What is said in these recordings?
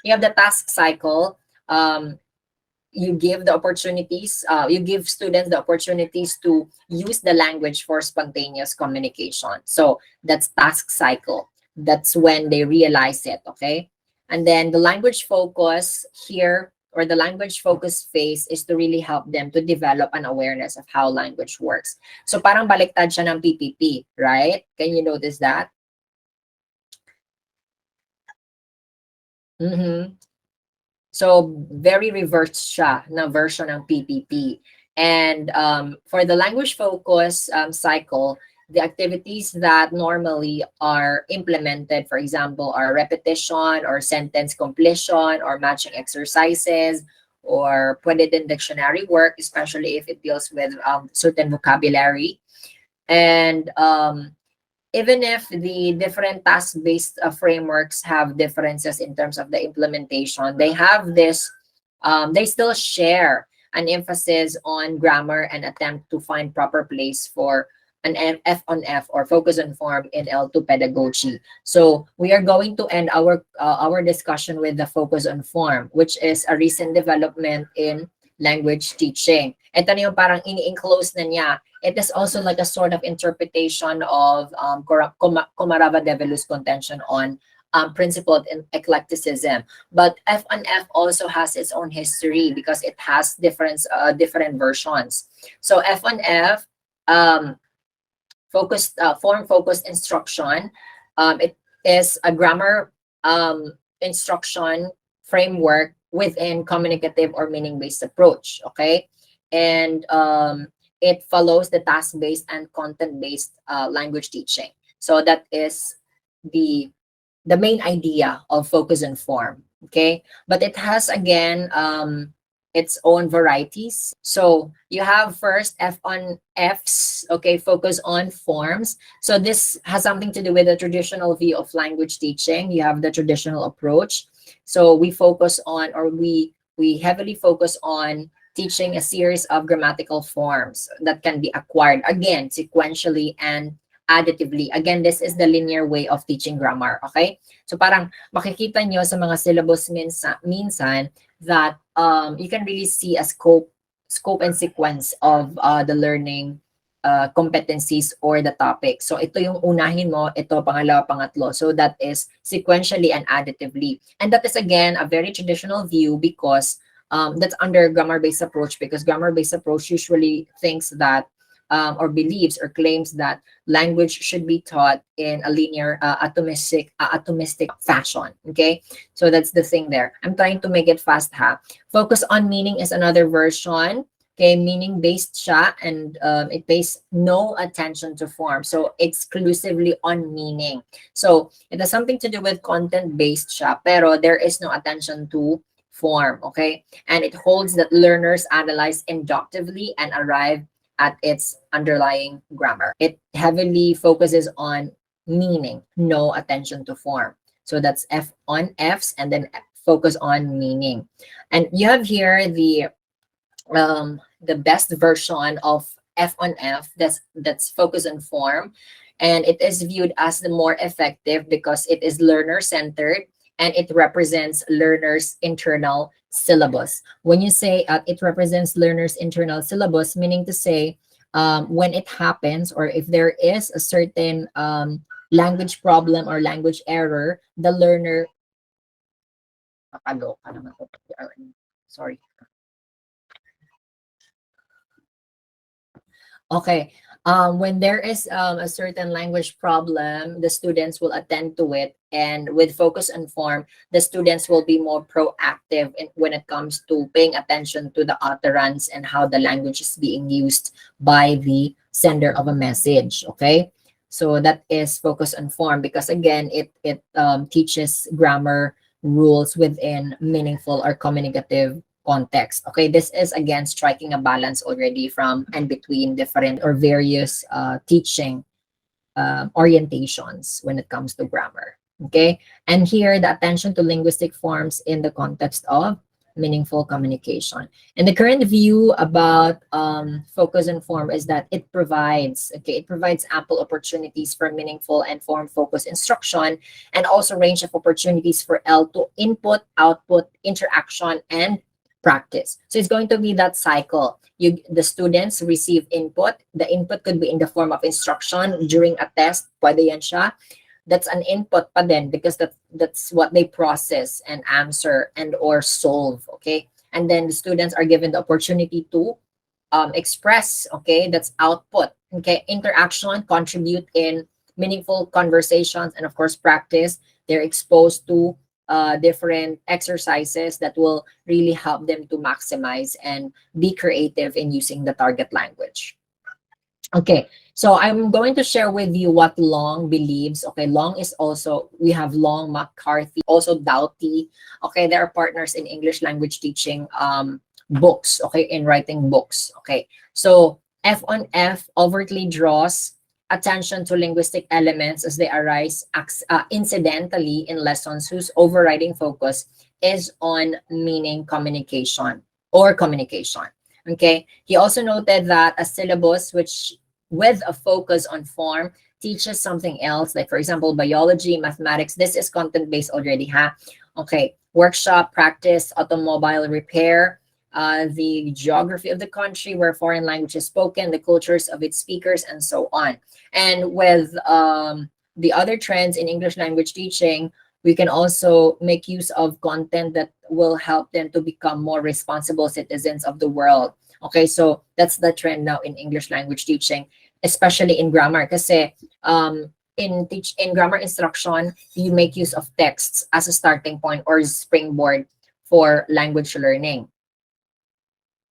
You have the task cycle. You give the opportunities, you give students the opportunities to use the language for spontaneous communication. So that's task cycle. That's when they realize it, okay? And then the language focus here, or the language focus phase, is to really help them to develop an awareness of how language works. So parang baliktad siya ng PPP, right? Can you notice that? Mm-hmm. So very reverse siya na version ng PPP. And for the language focus cycle, the activities that normally are implemented, for example, are repetition or sentence completion or matching exercises, or pwede din dictionary work, especially if it deals with certain vocabulary. And even if the different task-based frameworks have differences in terms of the implementation, they have this, they still share an emphasis on grammar and attempt to find proper place for an F on F, or focus on form, in L2 pedagogy. So we are going to end our discussion with the focus on form, which is a recent development in language teaching. Ito na yung parang ini-enclose na niya. It is also like a sort of interpretation of Komarava de Velu's contention on principled eclecticism. But F on F also has its own history because it has different versions. So F on F, form focused instruction. It is a grammar instruction framework within communicative or meaning-based approach, okay? And it follows the task-based and content-based language teaching. So that is the main idea of focus and form, okay? But it has, again, its own varieties. So you have first F on Fs, okay, focus on forms. So this has something to do with the traditional view of language teaching. You have the traditional approach. So we focus on, or we heavily focus on teaching a series of grammatical forms that can be acquired, again, sequentially and additively. Again, this is the linear way of teaching grammar, okay? So parang makikita nyo sa mga syllabus minsan that you can really see a scope and sequence of the learning competencies or the topic. So ito yung unahin mo, ito pangalawa, pangatlo. So that is sequentially and additively. And that is, again, a very traditional view because that's under grammar-based approach, because grammar-based approach usually thinks that or believes or claims that language should be taught in a linear, atomistic fashion, okay? So that's the thing there. I'm trying to make it fast, ha? Focus on meaning is another version, okay? Meaning-based siya, and it pays no attention to form. So exclusively on meaning. So it has something to do with content-based siya, pero there is no attention to form, okay? And it holds that learners analyze inductively and arrive at its underlying grammar. It heavily focuses on meaning, no attention to form. So that's F on Fs, and then focus on meaning. And you have here the best version of F on F that's focused on form, and it is viewed as the more effective because it is learner-centered and it represents learners' internal syllabus. When you say it represents learners' internal syllabus, meaning to say when it happens, or if there is a certain language problem or language error, the learner, sorry. Okay. When there is a certain language problem, the students will attend to it. And with focus and form, the students will be more proactive when it comes to paying attention to the utterance and how the language is being used by the sender of a message. Okay. So that is focus and form, because again, it teaches grammar rules within meaningful or communicative context. Okay, this is again striking a balance already from and between different or various teaching orientations when it comes to grammar. Okay, and here the attention to linguistic forms in the context of meaningful communication. And the current view about focus and form is that it provides ample opportunities for meaningful and form focused instruction, and also range of opportunities for L to input, output, interaction, and practice. So it's going to be that cycle. The students receive input. The input could be in the form of instruction during a test. Pwede yan siya. That's an input pa din because that's what they process and answer and or solve. Okay. And then the students are given the opportunity to express. Okay. That's output. Okay. Interaction, contribute in meaningful conversations, and of course practice. They're exposed to different exercises that will really help them to maximize and be creative in using the target language. Okay, so I'm going to share with you what Long believes. Okay, Long is also, we have Long, McCarthy, also Doughty. Okay, they are partners in English language teaching books, okay, in writing books. Okay, so F on F overtly draws attention to linguistic elements as they arise incidentally in lessons whose overriding focus is on meaning communication or communication. Okay, he also noted that a syllabus which with a focus on form teaches something else, like for example, biology, mathematics. This is content-based already, huh? Okay, workshop, practice, automobile repair, the geography of the country where foreign language is spoken, the cultures of its speakers, and so on. And with the other trends in English language teaching, we can also make use of content that will help them to become more responsible citizens of the world. Okay, so that's the trend now in English language teaching, especially in grammar. Kasi in grammar instruction, you make use of texts as a starting point or springboard for language learning.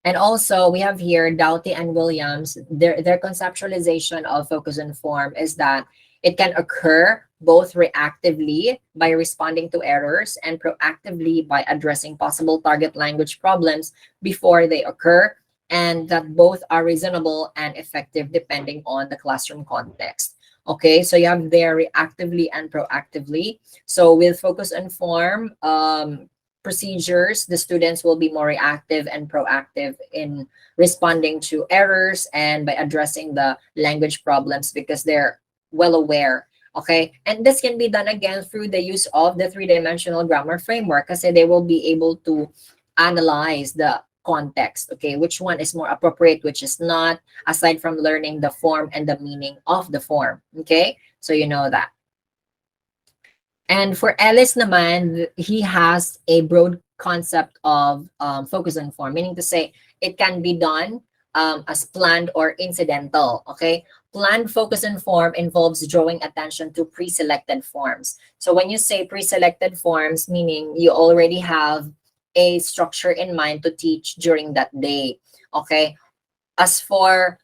And also, we have here Doughty and Williams. Their conceptualization of focus and form is that it can occur both reactively by responding to errors and proactively by addressing possible target language problems before they occur, and that both are reasonable and effective depending on the classroom context. Okay, so you have there reactively and proactively. So with focus and form procedures, the students will be more reactive and proactive in responding to errors and by addressing the language problems because they're well aware. Okay, and this can be done again through the use of the three-dimensional grammar framework because they will be able to analyze the context, okay, which one is more appropriate, which is not, aside from learning the form and the meaning of the form. Okay, so you know that. And for Ellis naman, he has a broad concept of focus and form, meaning to say it can be done as planned or incidental. Okay, planned focus and form involves drawing attention to pre-selected forms. So when you say pre-selected forms, meaning you already have a structure in mind to teach during that day. Okay, as for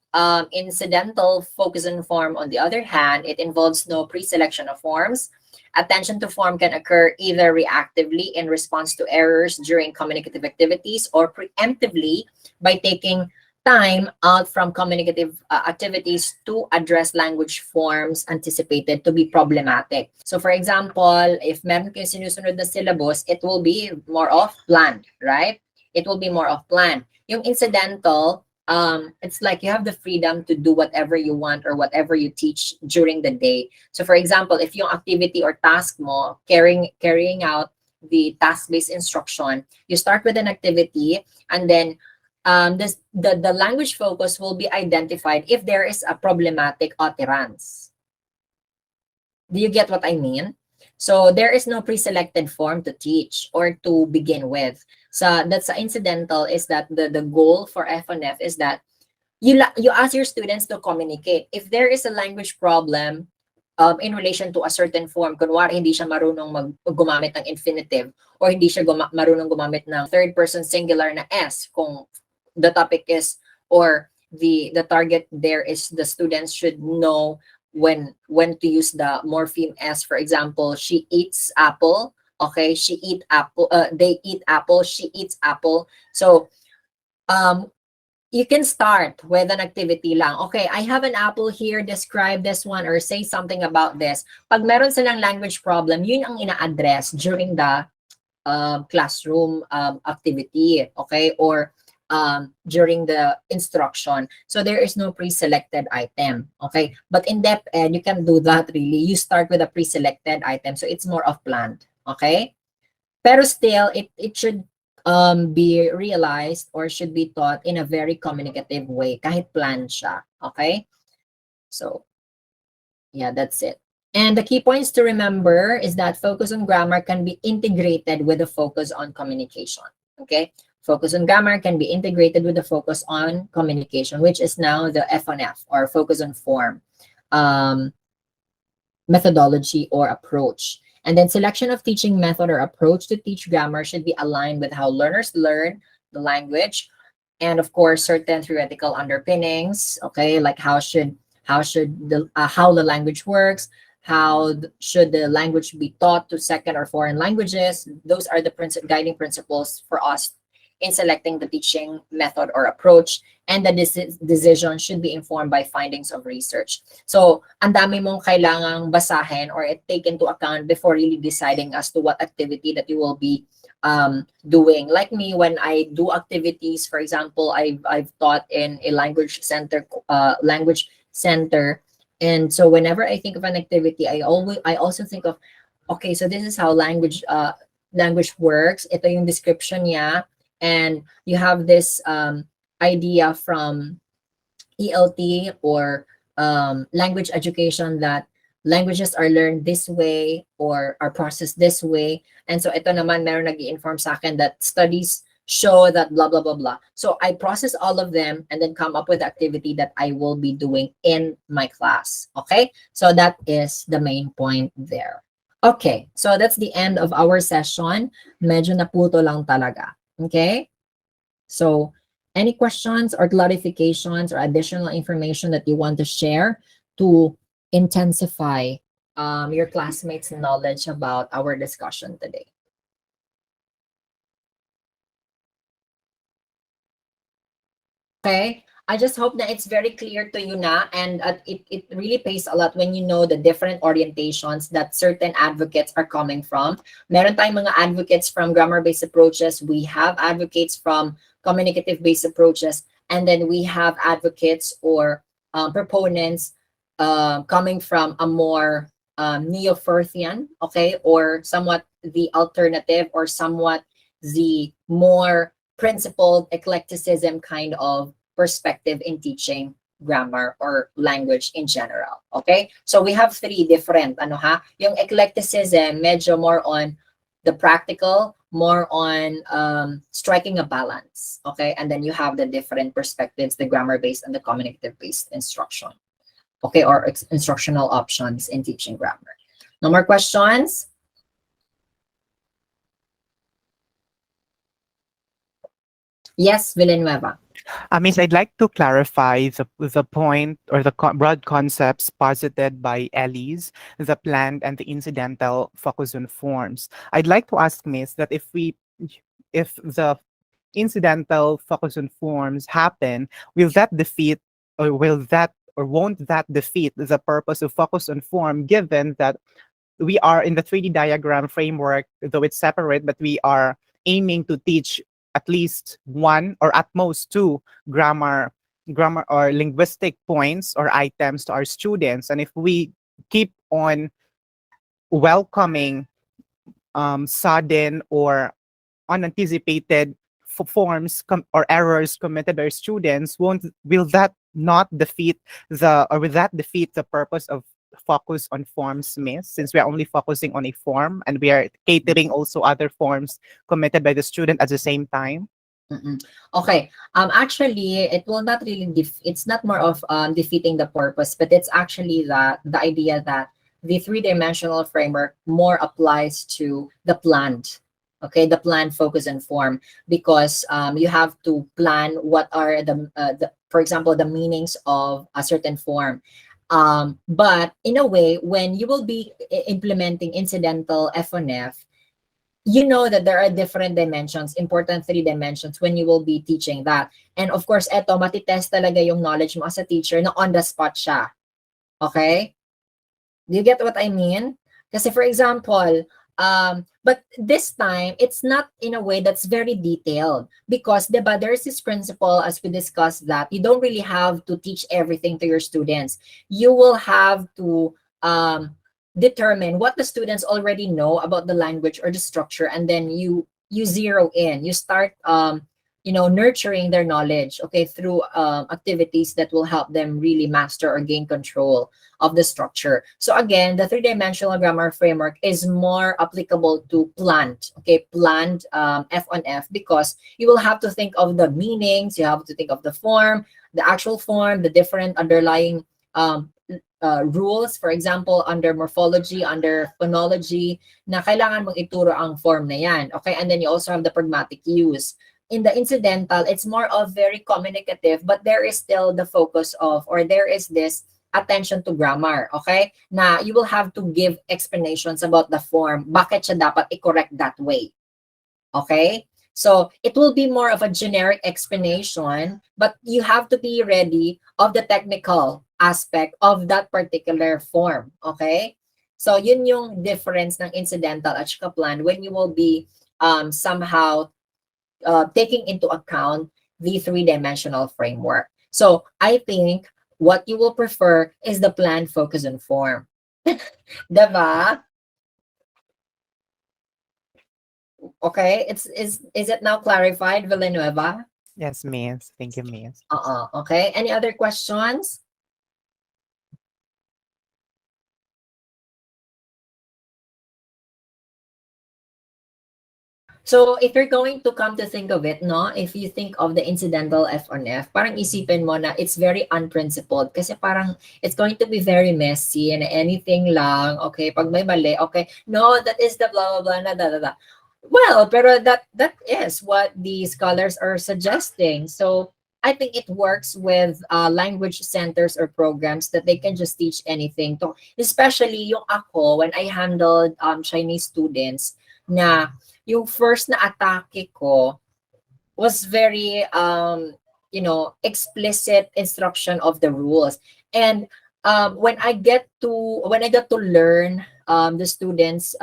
incidental focus and form, on the other hand, it involves no pre-selection of forms. Attention to form can occur either reactively in response to errors during communicative activities or preemptively by taking time out from communicative activities to address language forms anticipated to be problematic. So for example, if meron kayong sinusunod na syllabus, it will be more of planned, right? It will be more of planned. Yung incidental, it's like you have the freedom to do whatever you want or whatever you teach during the day. So for example, if yung activity or task mo, carrying out the task-based instruction, you start with an activity and then the language focus will be identified if there is a problematic utterance. Do you get what I mean? So there is no pre-selected form to teach or to begin with. So that's incidental, is that the goal for F1F is that you ask your students to communicate. If there is a language problem in relation to a certain form, kunwari hindi siya marunong gumamit ng infinitive or hindi siya marunong gumamit ng third person singular na S, kung the topic is, or the target there is the students should know when to use the morpheme S. For example, she eats apple. Okay, she eat apple. They eat apple. She eats apple. So you can start with an activity lang. Okay, I have an apple here. Describe this one or say something about this. Pag meron silang language problem, yun ang ina-address during the classroom activity, okay, or during the instruction. So there is no pre-selected item, okay? But in DepEd, you can do that really. You start with a pre-selected item, so it's more of planned, okay? Pero still, it should be realized or should be taught in a very communicative way, kahit planned siya, okay? So, yeah, that's it. And the key points to remember is that focus on grammar can be integrated with a focus on communication. Okay, focus on grammar can be integrated with the focus on communication, which is now the F1F, or focus on form methodology or approach. And then selection of teaching method or approach to teach grammar should be aligned with how learners learn the language, and of course certain theoretical underpinnings, okay, like how the language works, should the language be taught to second or foreign languages. Those are the guiding principles for us in selecting the teaching method or approach, and the decision should be informed by findings of research. So ang dami mong kailangang basahin or take into account before really deciding as to what activity that you will be doing. Like me, when I do activities, for example, I've taught in a language center, and so whenever I think of an activity, I also think of, okay, so this is how language works. Ito yung description niya, and you have this idea from ELT or language education that languages are learned this way or are processed this way. And so ito naman, meron nag-i-inform sa akin that studies show that blah, blah, blah, blah. So I process all of them and then come up with the activity that I will be doing in my class. Okay? So that is the main point there. Okay, so that's the end of our session. Medyo naputo lang talaga. Okay? So any questions or clarifications or additional information that you want to share to intensify your classmates' knowledge about our discussion today? Okay, I just hope that it's very clear to you na, and it really pays a lot when you know the different orientations that certain advocates are coming from. Meron tayong mga advocates from grammar-based approaches, we have advocates from communicative-based approaches, and then we have advocates or proponents coming from a more neo-Firthian, okay, or somewhat the alternative, or somewhat the more principled eclecticism kind of perspective in teaching grammar or language in general. Okay? So we have three different, yung eclecticism, medyo more on the practical, more on striking a balance. Okay? And then you have the different perspectives, the grammar-based and the communicative-based instruction. Okay? Or instructional options in teaching grammar. No more questions? Yes, Villanueva. Miss, I'd like to clarify the point or the broad concepts posited by Elise, the planned and the incidental focus on forms. I'd like to ask Miss that if the incidental focus on forms happen, will that defeat or won't that defeat the purpose of focus on form, given that we are in the 3D diagram framework, though it's separate, but we are aiming to teach at least one or at most two grammar or linguistic points or items to our students. And if we keep on welcoming sudden or unanticipated forms or errors committed by our students, will that defeat the purpose of focus on forms, Miss, since we are only focusing on a form and we are catering also other forms committed by the student at the same time? Okay. Actually, it will not really it's not more of defeating the purpose, but it's actually the idea that the three-dimensional framework more applies to the planned. Okay, the plan, focus, and form, because you have to plan what are for example, the meanings of a certain form. But in a way, when you will be implementing incidental F1F, you know that there are different dimensions, important 3 dimensions when you will be teaching that. And of course, eto, matitest talaga yung knowledge mo as a teacher na on the spot siya. Okay? Do you get what I mean? Kasi for example, But this time, it's not in a way that's very detailed because diba, there's this principle as we discussed that you don't really have to teach everything to your students. You will have to determine what the students already know about the language or the structure, and then you zero in. You start nurturing their knowledge, okay, through activities that will help them really master or gain control of the structure. So again, the three-dimensional grammar framework is more applicable to planned, okay, planned F on F, because you will have to think of the meanings, you have to think of the form, the actual form, the different underlying rules, for example, under morphology, under phonology, na kailangan mong ituro ang form na yan, okay? And then you also have the pragmatic use. In the incidental, it's more of very communicative, but there is still the focus of, or there is this attention to grammar, okay? Na you will have to give explanations about the form. Bakit siya dapat i-correct that way? Okay? So it will be more of a generic explanation, but you have to be ready of the technical aspect of that particular form, okay? So yun yung difference ng incidental at saka planned when you will be somehow taking into account the three-dimensional framework. So I think what you will prefer is the planned, focus, and form. Diba? Okay, is it now clarified, Villanueva? Yes, Miss. Thank you, Miss. Okay. Any other questions? So if you're going to come to think of it, no, if you think of the incidental F on F, parang isipin mo na it's very unprincipled kasi parang it's going to be very messy and anything lang, okay, pag may mali, okay, no, that is the blah, blah, blah, na, da, da, da. Well, pero that is what the scholars are suggesting. So I think it works with language centers or programs that they can just teach anything. To, especially yung ako, when I handled Chinese students, na yung first na atake ko was very, explicit instruction of the rules. And when I got to learn the students'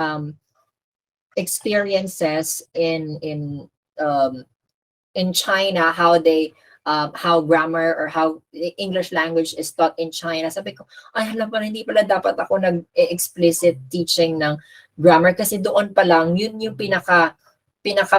experiences in China, how grammar or how the English language is taught in China. Sabi ko, ay hala pa, hindi pala dapat ako nag-explicit teaching ng grammar kasi doon pa lang, yun yung pinaka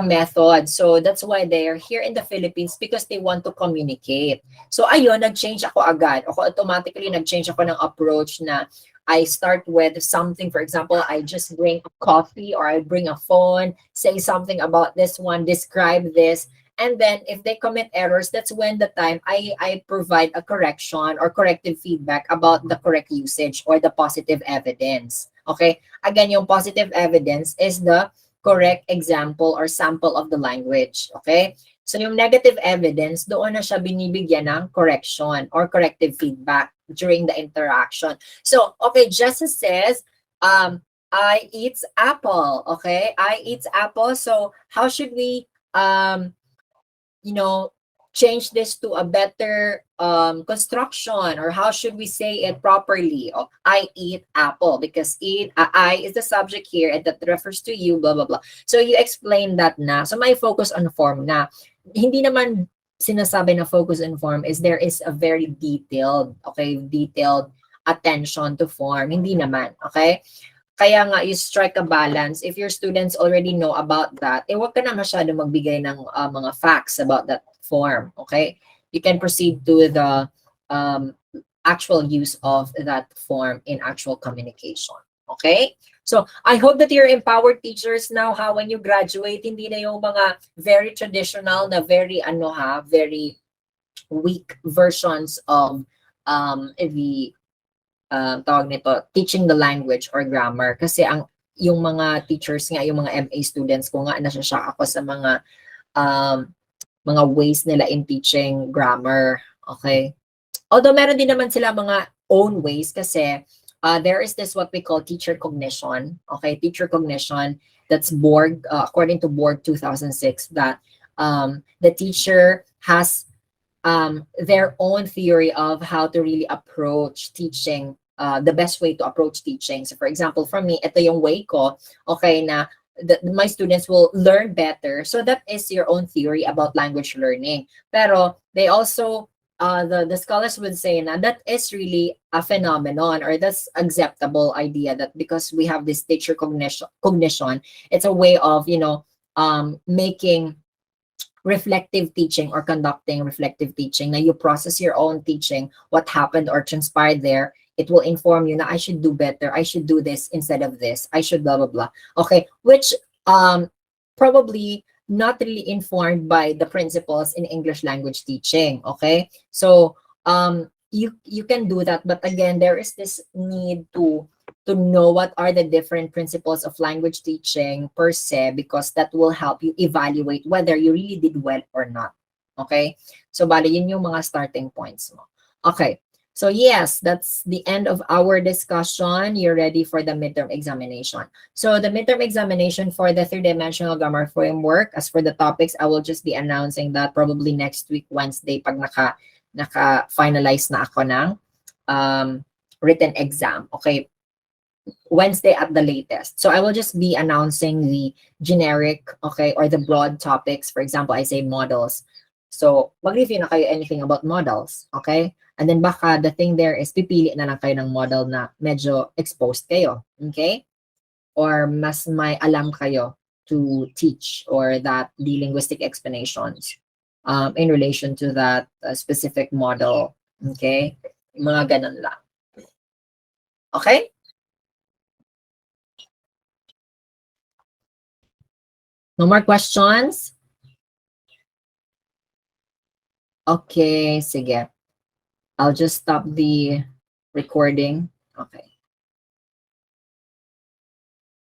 method. So that's why they are here in the Philippines, because they want to communicate. So ayun, nag-change ako agad. Ako automatically nag-change ako ng approach na I start with something. For example, I just bring a coffee or I bring a phone, say something about this one, describe this. And then if they commit errors, that's when the time I provide a correction or corrective feedback about the correct usage or the positive evidence. Okay? Again, yung positive evidence is the correct example or sample of the language. Okay? So yung negative evidence, doon na siya binibigyan ng correction or corrective feedback during the interaction. So, okay, Jessa says, I eat apple. Okay? I eat apple. So how should we change this to a better construction, or how should we say it properly? Oh, I eat apple, because I is the subject here and that refers to you, blah, blah, blah. So you explain that na. So may focus on form na. Hindi naman sinasabi na focus on form is there is a very detailed attention to form. Hindi naman, okay? Kaya nga, you strike a balance. If your students already know about that, wag ka na masyado magbigay ng mga facts about that form, okay? You can proceed to the actual use of that form in actual communication, okay? So, I hope that you're empowered teachers now, when you graduate, hindi na yung mga very traditional na very weak versions of the tawag nito, teaching the language or grammar. Kasi yung mga teachers nga, yung mga MA students ko nga, nasashock ako sa mga ways nila in teaching grammar. Okay? Although meron din naman sila mga own ways, kasi there is this what we call teacher cognition. Okay? Teacher cognition, that's Borg, according to Borg 2006, that the teacher has their own theory of how to really approach teaching the best way to approach teaching. So for example, for me, ito yung way ko, okay, na my students will learn better. So that is your own theory about language learning. Pero they also, the scholars would say na that is really a phenomenon, or that's acceptable idea, that because we have this teacher cognition, it's a way of, making reflective teaching or conducting reflective teaching. Now you process your own teaching, what happened or transpired there. It will inform you, na I should do better. I should do this instead of this. I should blah, blah, blah. Okay, which probably not really informed by the principles in English language teaching. Okay, so you can do that, but again, there is this need to know what are the different principles of language teaching per se, because that will help you evaluate whether you really did well or not. Okay, so bali yun yung mga starting points mo. Okay, so yes, that's the end of our discussion. You're ready for the midterm examination. So the midterm examination for the three-dimensional grammar framework, as for the topics, I will just be announcing that probably next week, Wednesday, pag naka-finalize na ako ng written exam. Okay, Wednesday at the latest. So I will just be announcing the generic, okay, or the broad topics. For example, I say models. So mag-review na kayo anything about models, okay? And then baka the thing there is pipili na lang kayo ng model na medyo exposed kayo, okay? Or mas may alam kayo to teach, or that the linguistic explanations in relation to that specific model, okay? Mga ganun lang. Okay? No more questions? Okay, sige. I'll just stop the recording. Okay.